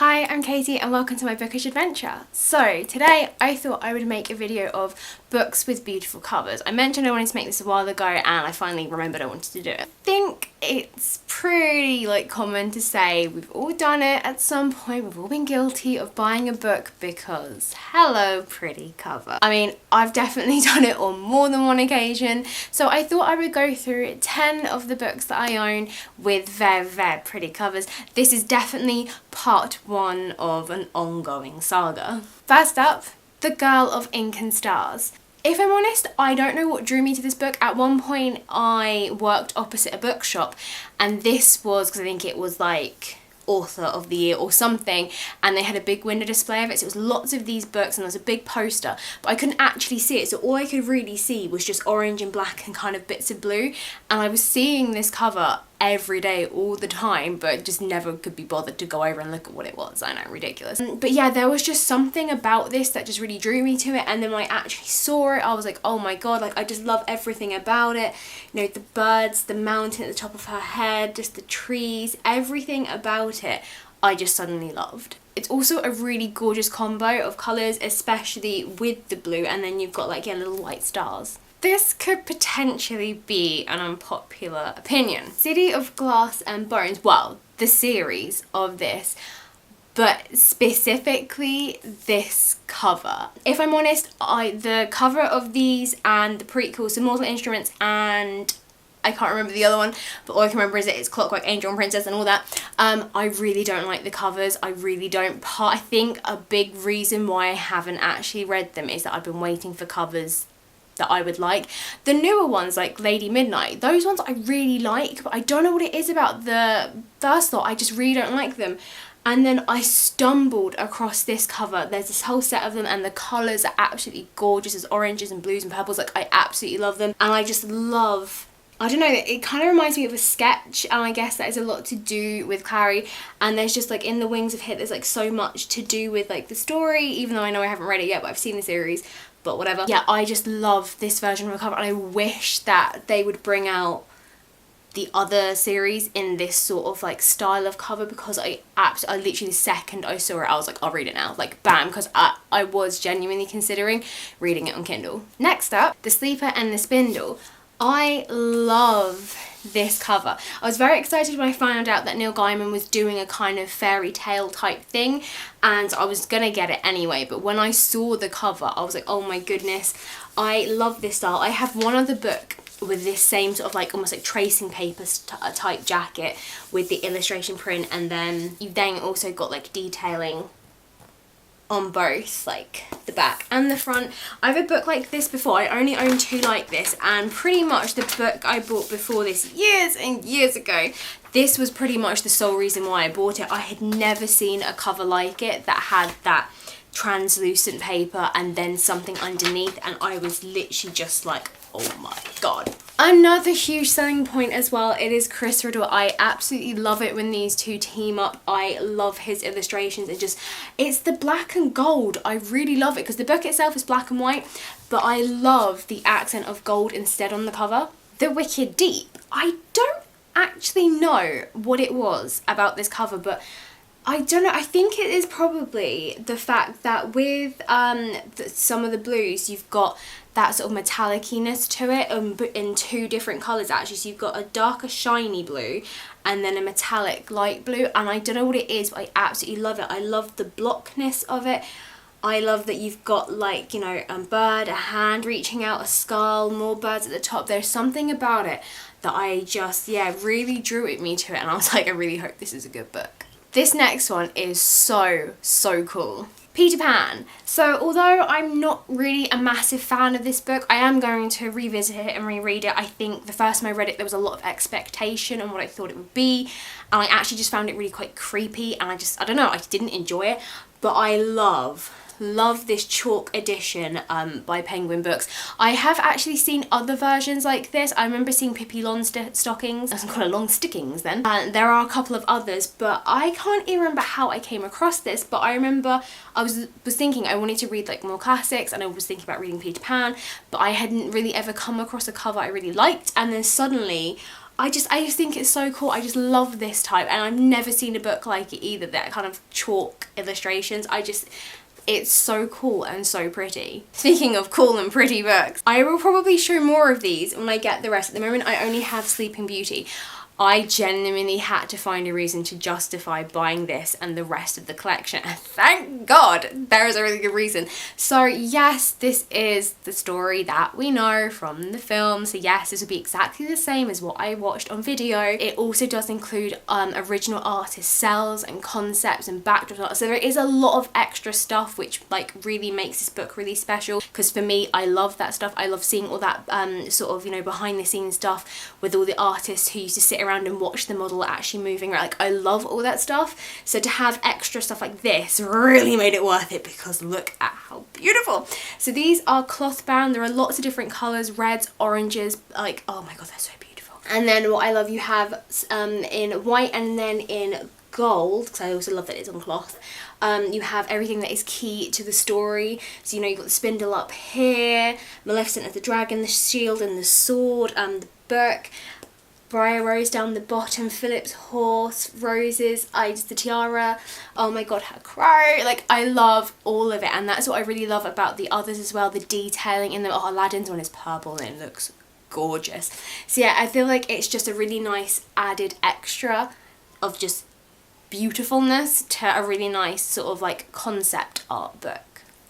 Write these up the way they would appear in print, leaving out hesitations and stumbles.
Hi, I'm Katie and welcome to my bookish adventure. So today I thought I would make a video of books with beautiful covers. I mentioned I wanted to make this a while ago and I finally remembered I wanted to do it. I think it's pretty common to say we've all done it at some point. We've all been guilty of buying a book because hello, pretty cover. I mean, I've definitely done it on more than one occasion. So I thought I would go through 10 of the books that I own with very, very pretty covers. This is definitely part one of an ongoing saga. First up, The Girl of Incan Stars. If I'm honest, I don't know what drew me to this book. At one point I worked opposite a bookshop and this was, because I think it was like author of the year or something, and they had a big window display of it, so it was lots of these books and there was a big poster, but I couldn't actually see it, so all I could really see was just orange and black and kind of bits of blue, and I was seeing this cover every day all the time but just never could be bothered to go over and look at what it was. I know, ridiculous. But yeah, there was just something about this that just really drew me to it, and then when I actually saw it I was like, oh my god, like I just love everything about it. You know, the birds, the mountain at the top of her head, just the trees, everything about it I just suddenly loved. It's also a really gorgeous combo of colours, especially with the blue, and then you've got like little white stars. This could potentially be an unpopular opinion. City of Glass and Bones, well, the series of this, but specifically this cover. If I'm honest, the cover of these and the prequels, so Mortal Instruments and I can't remember the other one, but all I can remember is it's Clockwork Angel and Princess and all that. I really don't like the covers. I really don't. I think a big reason why I haven't actually read them is that I've been waiting for covers that I would like. The newer ones like Lady Midnight, those ones I really like, but I don't know what it is about the first lot. I just really don't like them. And then I stumbled across this cover. There's this whole set of them and the colours are absolutely gorgeous. There's oranges and blues and purples. Like, I absolutely love them. And I just love, I don't know, it kind of reminds me of a sketch, and I guess that is a lot to do with Clary, and there's just like in the Wings of Hit there's like so much to do with like the story, even though I know I haven't read it yet, but I've seen the series, but whatever. Yeah, I just love this version of the cover and I wish that they would bring out the other series in this sort of like style of cover, because I literally the second I saw it I was like, I'll read it now, like bam, because I was genuinely considering reading it on Kindle. Next up, The Sleeper and the Spindle. I love this cover. I was very excited when I found out that Neil Gaiman was doing a kind of fairy tale type thing, and I was gonna get it anyway, but when I saw the cover I was like, oh my goodness, I love this style. I have one other book with this same sort of like almost like tracing paper type jacket with the illustration print, and then you've then also got like detailing on both like the back and the front. I have a book like this before. I only own two like this, and pretty much the book I bought before this years and years ago, this was pretty much the sole reason why I bought it. I had never seen a cover like it that had that translucent paper and then something underneath, and I was literally just like, oh my god. Another huge selling point as well, it is Chris Riddle. I absolutely love it when these two team up. I love his illustrations. It's the black and gold. I really love it because the book itself is black and white, but I love the accent of gold instead on the cover. The Wicked Deep. I don't actually know what it was about this cover, but I don't know, I think it is probably the fact that with some of the blues you've got that sort of metallic-iness to it, but in two different colours actually. So you've got a darker shiny blue and then a metallic light blue, and I don't know what it is, but I absolutely love it. I love the blockness of it. I love that you've got like, you know, a bird, a hand reaching out, a skull, more birds at the top. There's something about it that I just, yeah, really drew me to it, and I was like, I really hope this is a good book. This next one is so cool. Peter Pan. So although I'm not really a massive fan of this book, I am going to revisit it and reread it. I think the first time I read it there was a lot of expectation on what I thought it would be, and I actually just found it really quite creepy, and I don't know, I didn't enjoy it, but I love this chalk edition by Penguin Books. I have actually seen other versions like this. I remember seeing Pippi Longstockings, I was call it Longstickings then. There are a couple of others, but I can't even remember how I came across this, but I remember I was thinking I wanted to read like more classics, and I was thinking about reading Peter Pan, but I hadn't really ever come across a cover I really liked, and then suddenly I just think it's so cool. I just love this type, and I've never seen a book like it either, that kind of chalk illustrations. It's so cool and so pretty. Speaking of cool and pretty books, I will probably show more of these when I get the rest. At the moment I only have Sleeping Beauty. I genuinely had to find a reason to justify buying this and the rest of the collection. Thank God there is a really good reason. So yes, this is the story that we know from the film. So yes, this will be exactly the same as what I watched on video. It also does include original artist cells and concepts and backdrops. So there is a lot of extra stuff which like really makes this book really special. Because for me, I love that stuff. I love seeing all that sort of, you know, behind the scenes stuff with all the artists who used to sit around and watch the model actually moving around. Like, I love all that stuff. So to have extra stuff like this really made it worth it, because look at how beautiful. So these are cloth bound. There are lots of different colours, reds, oranges, like, oh my god, they're so beautiful. And then what I love, you have in white and then in gold, because I also love that it's on cloth. You have everything that is key to the story. So, you know, you've got the Spindle up here, Maleficent as the dragon, the shield and the sword, the book, Briar Rose down the bottom, Philip's horse, roses, Ida's the tiara, oh my god, her crow. Like, I love all of it, and that's what I really love about the others as well, the detailing in them. Oh, Aladdin's one is purple and it looks gorgeous. So yeah, I feel like it's just a really nice added extra of just beautifulness to a really nice sort of like concept art book.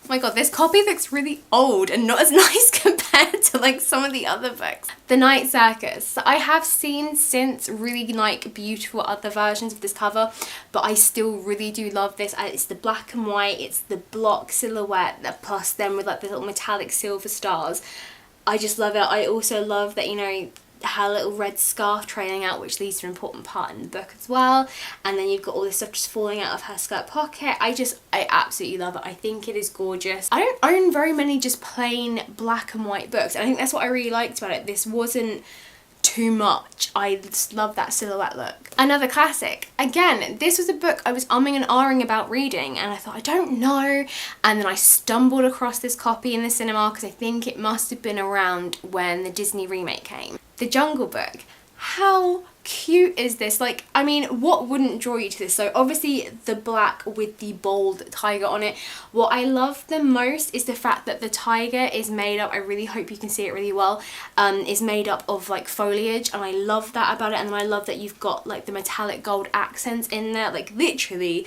Oh my god, this copy looks really old and not as nice compared to like some of the other books. The Night Circus. I have seen since really like beautiful other versions of this cover, but I still really do love this. It's the black and white, it's the block silhouette, plus then with like the little metallic silver stars. I just love it. I also love that, you know, her little red scarf trailing out, which leads to an important part in the book as well. And then you've got all this stuff just falling out of her skirt pocket. I absolutely love it. I think it is gorgeous. I don't own very many just plain black and white books, and I think that's what I really liked about it. This wasn't too much. I just love that silhouette look. Another classic. Again, this was a book I was umming and ahhing about reading, and I thought, I don't know, and then I stumbled across this copy in the cinema because I think it must have been around when the Disney remake came. The Jungle Book. How cute is this? Like, I mean, what wouldn't draw you to this? So obviously the black with the bold tiger on it. What I love the most is the fact that the tiger is made up, I really hope you can see it really well, is made up of like foliage, and I love that about it. And then I love that you've got like the metallic gold accents in there. Like, literally,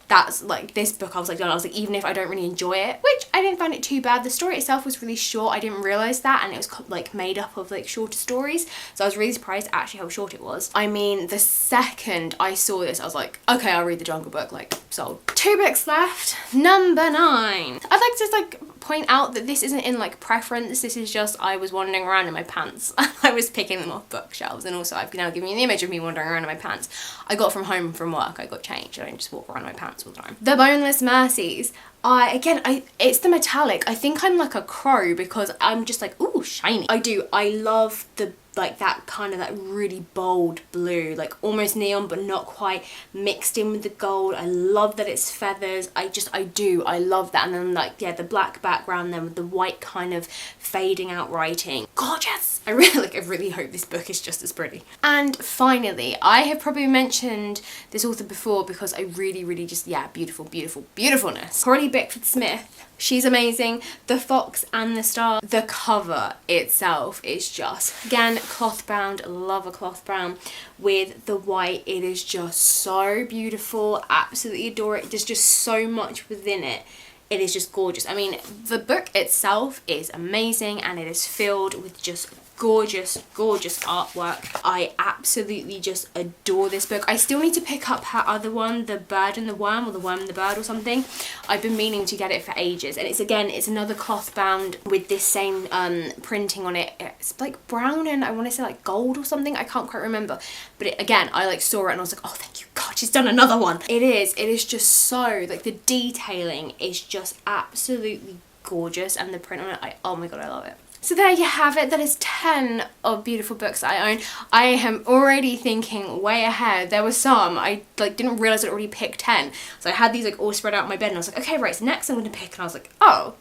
that's like, this book I was like, even if I don't really enjoy it, which I didn't find it too bad. The story itself was really short. I didn't realise that, and it was like made up of like shorter stories, so I was really surprised actually how short it was. I mean, the second I saw this, I was like, okay, I'll read the Jungle Book, like, sold. 2 books left. Number 9. I'd like to just like point out that this isn't in like preference, this is just I was wandering around in my pants. I was picking them off bookshelves, and also I've now given you the image of me wandering around in my pants. I got from home from work, I got changed, I don't just walk around in my pants all the time. The Boneless Mercies. It's the metallic. I think I'm like a crow because I'm just like, ooh, shiny. I love the, like, that kind of that really bold blue, like almost neon but not quite, mixed in with the gold. I love that it's feathers. I love that. And then like, yeah, the black background then with the white kind of fading out writing. Gorgeous. I really hope this book is just as pretty. And finally, I have probably mentioned this author before because I really just, yeah, beautiful, beautiful, beautifulness. Coralie Bickford-Smith. She's amazing. The Fox and the Star. The cover itself is just, again, cloth bound. Love a cloth brown with the white. It is just so beautiful. Absolutely adore it. There's just so much within it. It is just gorgeous. I mean, the book itself is amazing, and it is filled with just gorgeous artwork. I absolutely just adore this book. I still need to pick up her other one, The Bird and the Worm, or The Worm and the Bird or something. I've been meaning to get it for ages, and it's another cloth bound with this same printing on it. It's like brown and I want to say like gold or something, I can't quite remember, but again, I like saw it and I was like, oh, thank you God, she's done another one. It is just so, like, the detailing is just absolutely gorgeous, and the print on it, oh my God, I love it. So there you have it. That is 10 of beautiful books I own. I am already thinking way ahead. There were some I like didn't realize I'd already picked 10. So I had these like all spread out in my bed, and I was like, okay, right, so next I'm going to pick, and I was like, oh,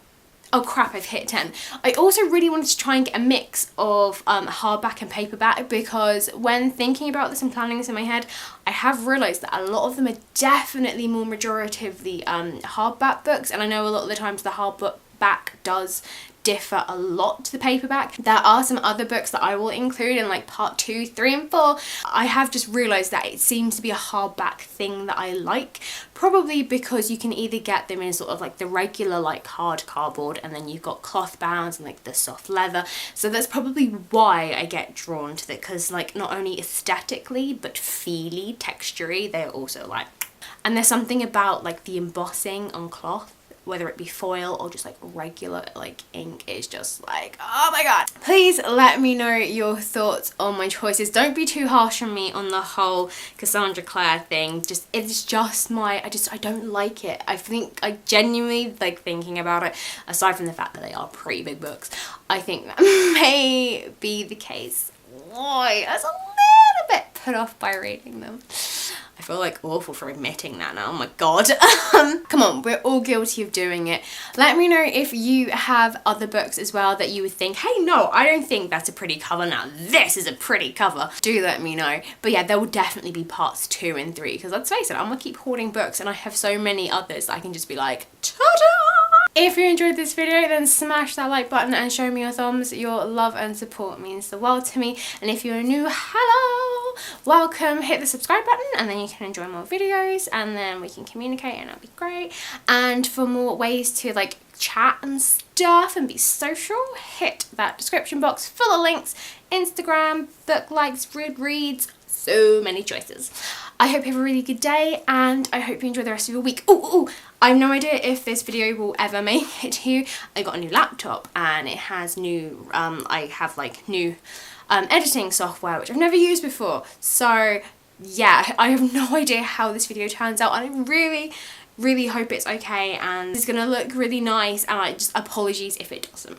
Oh crap, I've hit 10. I also really wanted to try and get a mix of hardback and paperback, because when thinking about this and planning this in my head, I have realised that a lot of them are definitely more majoritively hardback books, and I know a lot of the times the hardback does differ a lot to the paperback. There are some other books that I will include in like part 2, 3 and 4. I have just realised that it seems to be a hardback thing that I like, probably because you can either get them in sort of like the regular like hard cardboard, and then you've got cloth bounds and like the soft leather, so that's probably why I get drawn to it, because like not only aesthetically but feely, textury, they're also like, and there's something about like the embossing on cloth, whether it be foil or just like regular like ink, is just like, oh my god. Please let me know your thoughts on my choices. Don't be too harsh on me on the whole Cassandra Clare thing. It's just my, I don't like it. I think I genuinely, like thinking about it, aside from the fact that they are pretty big books, I think that may be the case why I was a little bit put off by reading them. I feel like awful for admitting that now, oh my god. Come on, we're all guilty of doing it. Let me know if you have other books as well that you would think, hey no, I don't think that's a pretty cover, now this is a pretty cover. Do let me know. But yeah, there will definitely be parts 2 and 3, because let's face it, I'm gonna keep hoarding books and I have so many others that I can just be like, ta-da! If you enjoyed this video, then smash that like button and show me your thumbs. Your love and support means the world to me. And if you're new, hello! Welcome. Hit the subscribe button and then you can enjoy more videos, and then we can communicate and it'll be great. And for more ways to like chat and stuff and be social, hit that description box full of links. Instagram, BookLikes, Goodreads, so many choices. I hope you have a really good day, and I hope you enjoy the rest of your week. Oh, I have no idea if this video will ever make it to you. I got a new laptop and it has new, I have like new editing software which I've never used before. So yeah, I have no idea how this video turns out, and I really hope it's okay and it's gonna look really nice, and I just apologies if it doesn't.